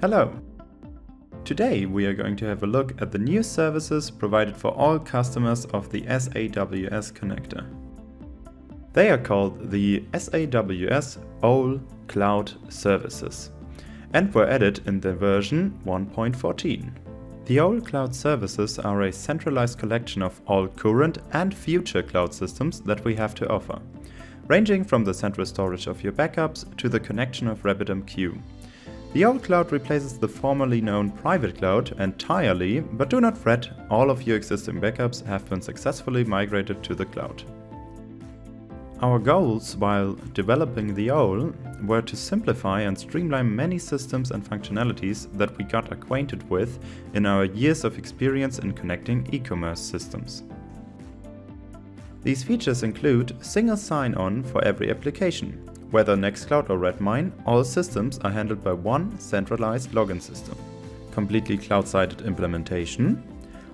Hello! Today we are going to have a look at the new services provided for all customers of the SAWS connector. They are called the SAWS All Cloud Services and were added in the version 1.14. The All Cloud Services are a centralized collection of all current and future cloud systems that we have to offer, ranging from the central storage of your backups to the connection of RabbitMQ. The All Cloud replaces the formerly known private cloud entirely, but do not fret, all of your existing backups have been successfully migrated to the cloud. Our goals while developing the All were to simplify and streamline many systems and functionalities that we got acquainted with in our years of experience in connecting e-commerce systems. These features include single sign-on for every application. Whether NextCloud or Redmine, all systems are handled by one centralized login system. Completely cloud-sided implementation.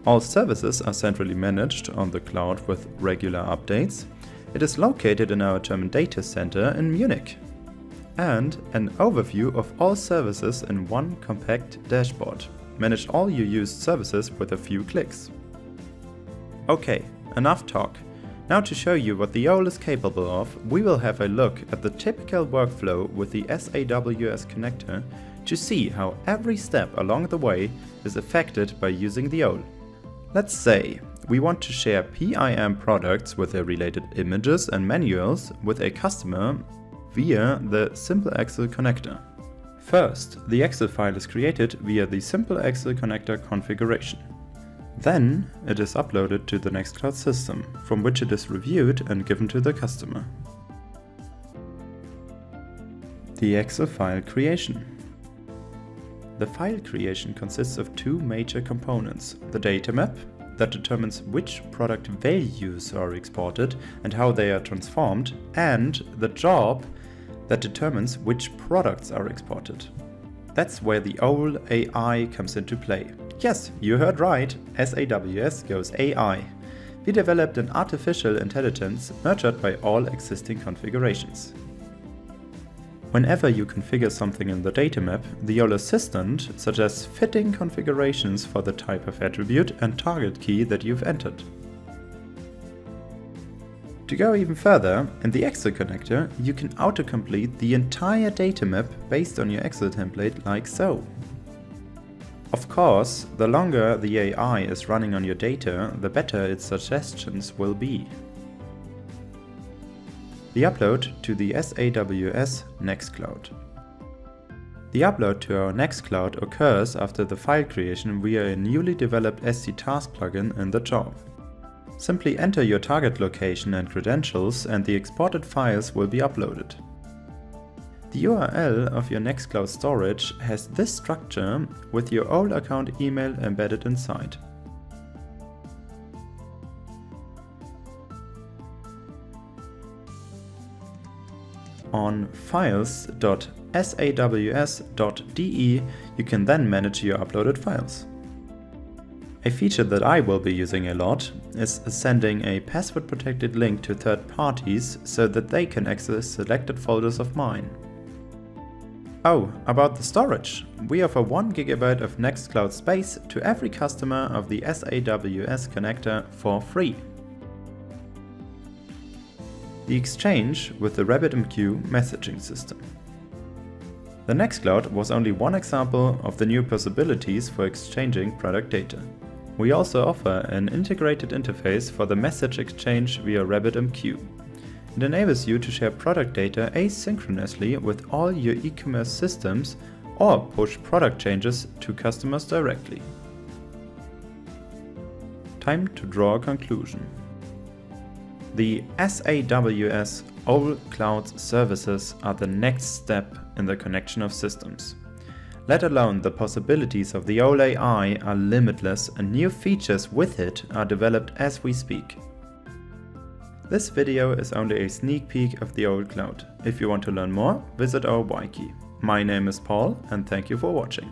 All services are centrally managed on the cloud with regular updates. It is located in our German data center in Munich. And an overview of all services in one compact dashboard. Manage all your used services with a few clicks. Okay, enough talk. Now to show you what the All is capable of, we will have a look at the typical workflow with the SAWS connector to see how every step along the way is affected by using the All. Let's say we want to share PIM products with their related images and manuals with a customer via the SimpleExcel connector. First, the Excel file is created via the SimpleExcel connector configuration. Then it is uploaded to the NextCloud system, from which it is reviewed and given to the customer. The Excel file creation. The file creation consists of two major components: the data map, that determines which product values are exported and how they are transformed, and the job, that determines which products are exported. That's where the All AI comes into play. Yes, you heard right, SAWS goes AI. We developed an artificial intelligence nurtured by all existing configurations. Whenever you configure something in the data map, the All Assistant suggests fitting configurations for the type of attribute and target key that you've entered. To go even further, in the Excel connector, you can autocomplete the entire data map based on your Excel template like so. Of course, the longer the AI is running on your data, the better its suggestions will be. The upload to the SAWS NextCloud. The upload to our NextCloud occurs after the file creation via a newly developed SC-Task plugin in the job. Simply enter your target location and credentials and the exported files will be uploaded. The URL of your NextCloud storage has this structure with your old account email embedded inside. On files.saws.de you can then manage your uploaded files. A feature that I will be using a lot is sending a password-protected link to third parties so that they can access selected folders of mine. Oh, about the storage. We offer 1 GB of NextCloud space to every customer of the SAWS connector for free. The exchange with the RabbitMQ messaging system. The NextCloud was only one example of the new possibilities for exchanging product data. We also offer an integrated interface for the message exchange via RabbitMQ. It enables you to share product data asynchronously with all your e-commerce systems or push product changes to customers directly. Time to draw a conclusion. The SAWS All Cloud Services are the next step in the connection of systems. Let alone the possibilities of the All AI are limitless and new features with it are developed as we speak. This video is only a sneak peek of the All Cloud. If you want to learn more, visit our wiki. My name is Paul and thank you for watching.